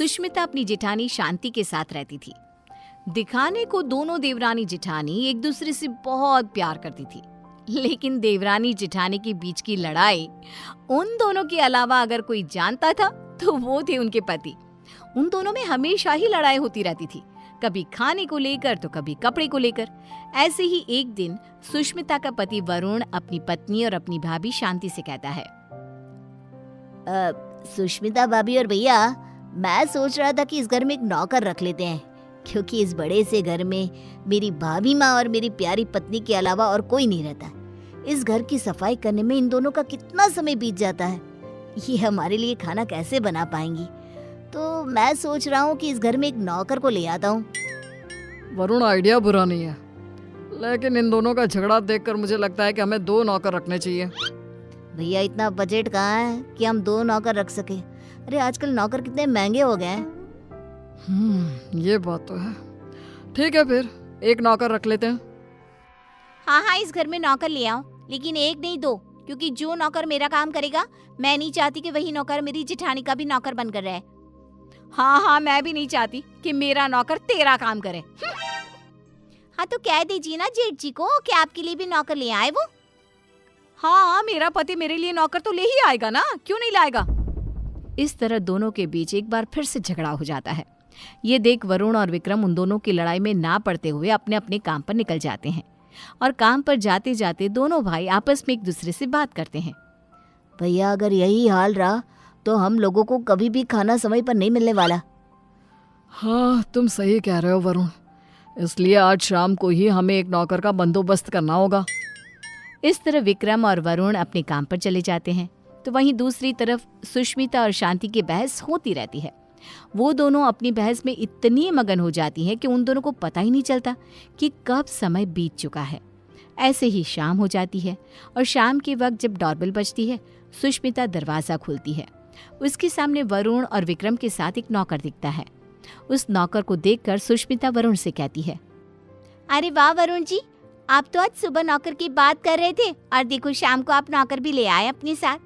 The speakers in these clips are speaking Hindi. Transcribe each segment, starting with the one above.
सुष्मिता अपनी जेठानी शांति के साथ रहती थी। दिखाने को दोनों देवरानी जेठानी एक दूसरे से बहुत प्यार करती थी, लेकिन देवरानी जेठानी के बीच की लड़ाई उन दोनों के अलावा अगर कोई जानता था तो वो थे उनके पति। उन दोनों में हमेशा ही लड़ाई होती रहती थी, कभी खाने को लेकर तो कभी कपड़े को लेकर। ऐसे ही एक दिन सुष्मिता का पति वरुण अपनी पत्नी और अपनी भाभी शांति से कहता है, सुष्मिता भाभी और भैया, मैं सोच रहा था कि इस घर में एक नौकर रख लेते हैं, क्योंकि इस बड़े से घर में मेरी भाभी माँ और मेरी प्यारी पत्नी के अलावा और कोई नहीं रहता। इस घर की सफाई करने में इन दोनों का कितना समय बीत जाता है, ये हमारे लिए खाना कैसे बना पाएंगी। तो मैं सोच रहा हूँ कि इस घर में एक नौकर को ले आता हूँ। वरुण, आइडिया बुरा नहीं है, लेकिन इन दोनों का झगड़ा देखकर मुझे लगता है कि हमें 2 नौकर रखने चाहिए। भैया, इतना बजट कहाँ है कि हम 2 नौकर रख सके। अरे आजकल नौकर कितने महंगे हो गए हैं। ये बात तो है। ठीक है, फिर 1 नौकर रख लेते हैं। हाँ, इस घर में नौकर ले आओ, लेकिन 1 नहीं 2, क्योंकि जो नौकर मेरा काम करेगा, मैं नहीं चाहती कि वही नौकर मेरी जेठानी का भी नौकर बनकर रहे। हाँ, मैं भी नहीं चाहती कि मेरा नौकर तेरा काम करे। हाँ, तो कह दीजिए ना जेठ जी को कि आपके लिए भी नौकर ले आए वो। हाँ, मेरा पति मेरे लिए नौकर तो ले ही आएगा ना, क्यों नहीं लाएगा। इस तरह दोनों के बीच एक बार फिर से झगड़ा हो जाता है। ये देख वरुण और विक्रम उन दोनों की लड़ाई में ना पड़ते हुए अपने अपने काम पर निकल जाते हैं, और काम पर जाते जाते दोनों भाई आपस में एक दूसरे से बात करते हैं। भैया, अगर यही हाल रहा तो हम लोगों को कभी भी खाना समय पर नहीं मिलने वाला। हाँ, तुम सही कह रहे हो वरुण, इसलिए आज शाम को ही हमें एक नौकर का बंदोबस्त करना होगा। इस तरह विक्रम और वरुण अपने काम पर चले जाते हैं, तो वहीं दूसरी तरफ सुष्मिता और शांति की बहस होती रहती है। वो दोनों अपनी बहस में इतनी मगन हो जाती हैं कि उन दोनों को पता ही नहीं चलता कि कब समय बीत चुका है। ऐसे ही शाम हो जाती है, और शाम के वक्त जब डोरबेल बजती है, सुष्मिता दरवाज़ा खोलती है। उसके सामने वरुण और विक्रम के साथ एक नौकर दिखता है। उस नौकर को देखकर सुष्मिता वरुण से कहती है, अरे वाह वरुण जी, आप तो आज सुबह नौकर की बात कर रहे थे, और देखो शाम को आप नौकर भी ले आए अपने साथ।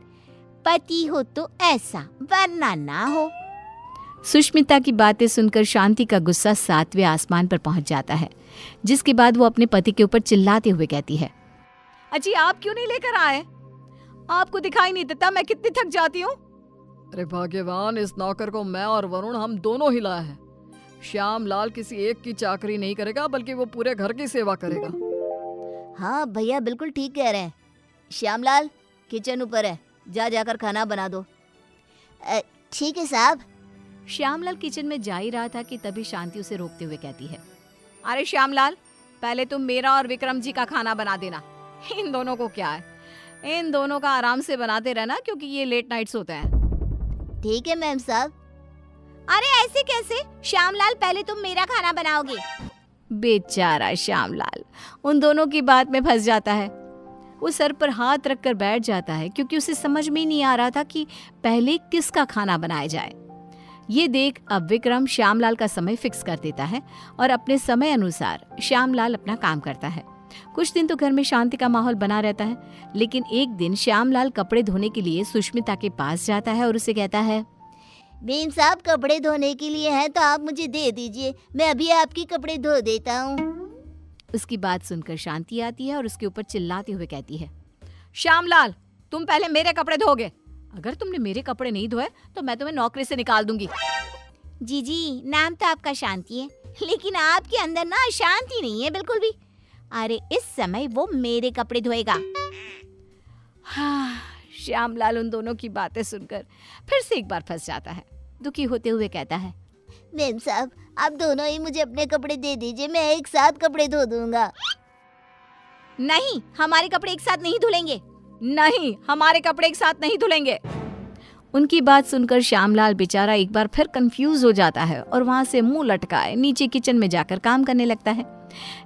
पति हो तो ऐसा, वरना ना हो। सुष्मिता की बातें सुनकर शांति का गुस्सा 7वें आसमान पर पहुंच जाता है, जिसके बाद वो अपने पति के ऊपर चिल्लाते हुए कहती है, अजी आप क्यों नहीं लेकर आए? आपको दिखाई नहीं देता मैं कितनी थक जाती हूँ? अरे भाग्यवान, इस नौकर को मैं और वरुण हम दोनों ही लाए हैं। श्याम लाल किसी एक की चाकरी नहीं करेगा, बल्कि वो पूरे घर की सेवा करेगा। हाँ भैया, बिल्कुल ठीक कह रहे हैं। श्यामलाल, किचन ऊपर है, जाकर खाना बना दो। ठीक है साहब। श्यामलाल किचन में जा ही रहा था कि तभी शांति उसे रोकते हुए कहती है, अरे श्यामलाल, पहले तुम मेरा और विक्रम जी का खाना बना देना। इन दोनों को क्या है, इन दोनों का आराम से बनाते रहना, क्योंकि ये लेट नाइट्स होते हैं। ठीक है मैम साहब। अरे ऐसे कैसे? श्यामलाल, पहले तुम मेरा खाना बनाओगे। बेचारा श्यामलाल उन दोनों की बात में फंस जाता है। वो सर पर हाथ रखकर बैठ जाता है, क्योंकि उसे समझ में ही नहीं आ रहा था कि पहले किसका खाना बनाया जाए। ये देख अब विक्रम श्यामलाल का समय फिक्स कर देता है, और अपने समय अनुसार श्यामलाल अपना काम करता है। कुछ दिन तो घर में शांति का माहौल बना रहता है, लेकिन एक दिन श्यामलाल कपड़े धोने के लिए सुष्मिता के पास जाता है और उसे कहता है, बेन साहब, कपड़े धोने के लिए हैं तो आप मुझे दे दीजिए, मैं अभी आपके कपड़े धो देता हूँ। उसकी बात सुनकर शांति आती है और उसके ऊपर चिल्लाते हुए कहती है, श्यामलाल, तुम पहले मेरे कपड़े धोगे। अगर तुमने मेरे कपड़े नहीं धोए तो मैं तुम्हें नौकरी से निकाल दूंगी। जी, नाम तो आपका शांति है, लेकिन आपके अंदर ना शांति नहीं है बिल्कुल भी। अरे इस समय वो मेरे कपड़े धोएगा। हाँ, श्यामलाल उन दोनों की बातें सुनकर फिर से एक बार फंस जाता है। दुखी होते हुए कहता है, मैम साहब, आप दोनों ही मुझे अपने कपड़े दे दीजिए, मैं एक साथ कपड़े धो दूंगा। नहीं, हमारे कपड़े एक साथ नहीं धुलेंगे। नहीं, हमारे कपड़े एक साथ नहीं धुलेंगे। उनकी बात सुनकर श्यामलाल बेचारा एक बार फिर कंफ्यूज हो जाता है, और वहां से मुंह लटकाए नीचे किचन में जाकर काम करने लगता है।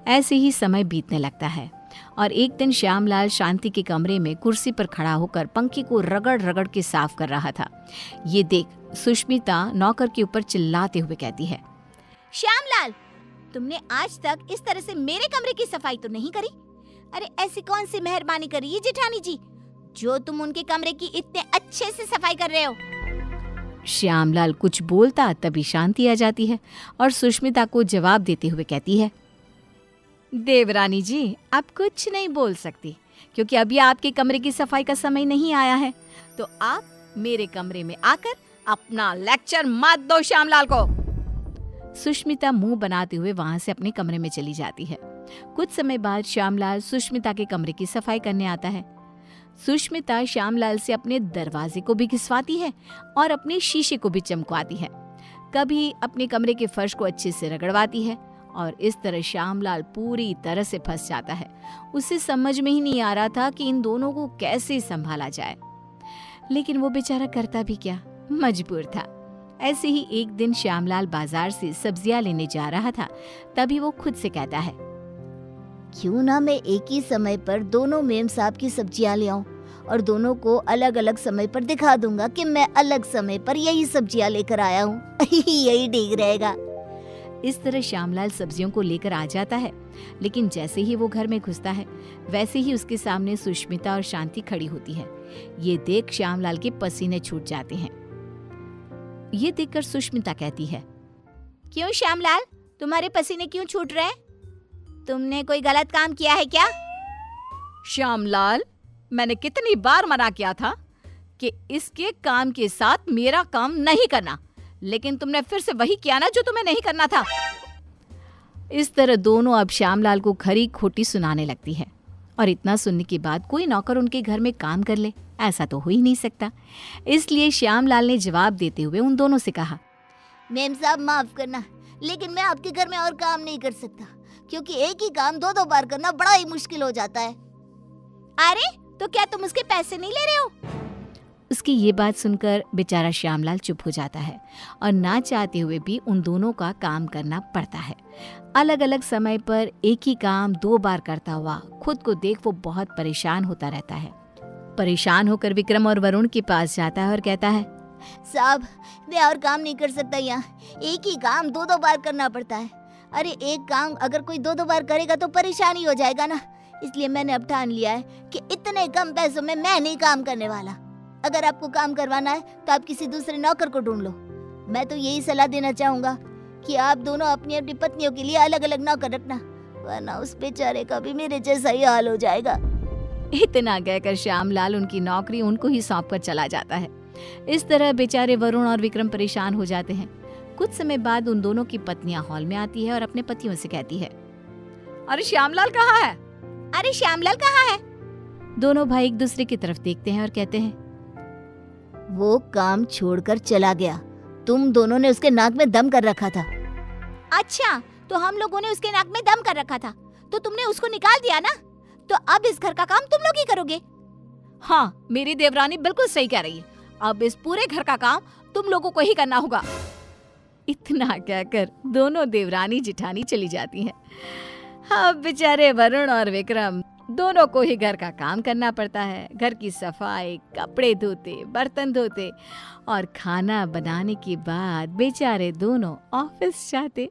ऐसे ही समय बीतने लगता है, और एक दिन श्यामलाल शांति के कमरे में कुर्सी पर खड़ा होकर पंखे को रगड़ रगड़ के साफ कर रहा था। ये देख सुष्मिता नौकर के ऊपर चिल्लाते हुए कहती है, श्यामलाल, तुमने आज तक इस तरह से मेरे कमरे की सफाई तो नहीं करी। अरे ऐसी कौन सी मेहरबानी करी है जेठानी जी, जो तुम उनके कमरे की इतने अच्छे से सफाई कर रहे हो। श्यामलाल कुछ बोलता तभी शांति आ जाती है और सुष्मिता को जवाब देते हुए कहती है, देवरानी जी, आप कुछ नहीं बोल सकती क्योंकि अभी आपके कमरे की सफाई का समय नहीं आया है, तो आप मेरे कमरे में आकर अपना लेक्चर मत दो श्यामलाल को। सुष्मिता मुंह बनाते हुए वहां से अपने कमरे में चली जाती है। कुछ समय बाद श्यामलाल सुष्मिता के कमरे की सफाई करने आता है। सुष्मिता श्यामलाल से अपने दरवाजे को भी घिसवाती है और अपने शीशे को भी चमकवाती है। कभी अपने कमरे के फर्श को अच्छे से रगड़वाती है और इस तरह श्यामलाल पूरी तरह से फंस जाता है। उसे समझ में ही नहीं आ रहा था कि इन दोनों को कैसे संभाला जाए, लेकिन वो बेचारा करता भी क्या, मजबूर था। ऐसे ही एक दिन श्यामलाल बाजार से सब्जियां लेने जा रहा था, तभी वो खुद से कहता है, क्यों ना मैं एक ही समय पर दोनों मेम साहब की सब्जियां ले आऊं और दोनों को अलग अलग समय पर दिखा दूंगा कि मैं अलग समय पर यही सब्जियां लेकर आया हूँ। यही ठीक रहेगा। इस तरह श्यामलाल सब्जियों को लेकर आ जाता है, लेकिन जैसे ही वो घर में घुसता है वैसे ही उसके सामने सुष्मिता और शांति खड़ी होती है। ये देख श्यामलाल के पसीने छूट जाते हैं। ये देखकर सुष्मिता कहती है, क्यों श्यामलाल, तुम्हारे पसीने क्यों छूट रहे हैं? तुमने कोई गलत काम किया है क्या? श्यामलाल, मैंने कितनी बार मना किया था कि इसके काम के साथ मेरा काम नहीं करना, लेकिन तुमने फिर से वही किया ना जो तुम्हें नहीं करना था। इस तरह दोनों अब श्यामलाल को खरी खोटी सुनाने लगती है और इतना सुनने के बाद कोई नौकर उनके घर में काम कर ले, ऐसा तो हो ही नहीं सकता। इसलिए श्यामलाल ने जवाब देते हुए उन दोनों से कहा, मेम साहब माफ करना, लेकिन मैं आपके घर में और काम नहीं कर सकता क्योंकि एक ही काम दो बार करना बड़ा ही मुश्किल हो जाता है। अरे तो क्या तुम उसके पैसे नहीं ले रहे हो? उसकी ये बात सुनकर बेचारा श्यामलाल चुप हो जाता है और ना चाहते हुए भी उन दोनों का काम करना पड़ता है। अलग अलग समय पर एक ही काम 2 बार करता हुआ खुद को देख वो बहुत परेशान होता रहता है। परेशान होकर विक्रम और वरुण के पास जाता है और कहता है, साहब मैं और काम नहीं कर सकता, यहाँ एक ही काम 2 बार करना पड़ता है। अरे एक काम अगर कोई 2 बार करेगा तो परेशानी हो जाएगा ना, इसलिए मैंने अब ठान लिया है कि इतने कम पैसों में मैं नहीं काम करने वाला। अगर आपको काम करवाना है तो आप किसी दूसरे नौकर को ढूंढ लो। मैं तो यही सलाह देना चाहूंगा कि आप दोनों अपनी अपनी पत्नियों के लिए अलग अलग नौकर रखना, वरना उस बेचारे का भी मेरे जैसा ही हाल हो जाएगा। इतना कहकर श्यामलाल उनकी नौकरी उनको ही सौंप कर चला जाता है। इस तरह बेचारे वरुण और विक्रम परेशान हो जाते हैं। कुछ समय बाद उन दोनों की पत्नियां हॉल में आती है और अपने पतियों से कहती है, अरे श्यामलाल कहाँ है? अरे श्यामलाल कहाँ है? दोनों भाई एक दूसरे की तरफ देखते हैं और कहते हैं, वो काम छोड़कर चला गया। तुम दोनों ने उसके नाक में दम कर रखा था। अच्छा, तो हम लोगों ने उसके नाक में दम कर रखा था तो तुमने उसको निकाल दिया ना, तो अब इस घर का काम तुम लोग ही करोगे। हाँ, मेरी देवरानी बिल्कुल सही कह रही है, अब इस पूरे घर का काम तुम लोगों को ही करना होगा। इतना कहकर दोनों देवरानी जिठानी चली जाती हैं। अब बेचारे वरुण और विक्रम दोनों को ही घर का काम करना पड़ता है। घर की सफाई, कपड़े धोते, बर्तन धोते और खाना बनाने के बाद बेचारे दोनों ऑफिस जाते।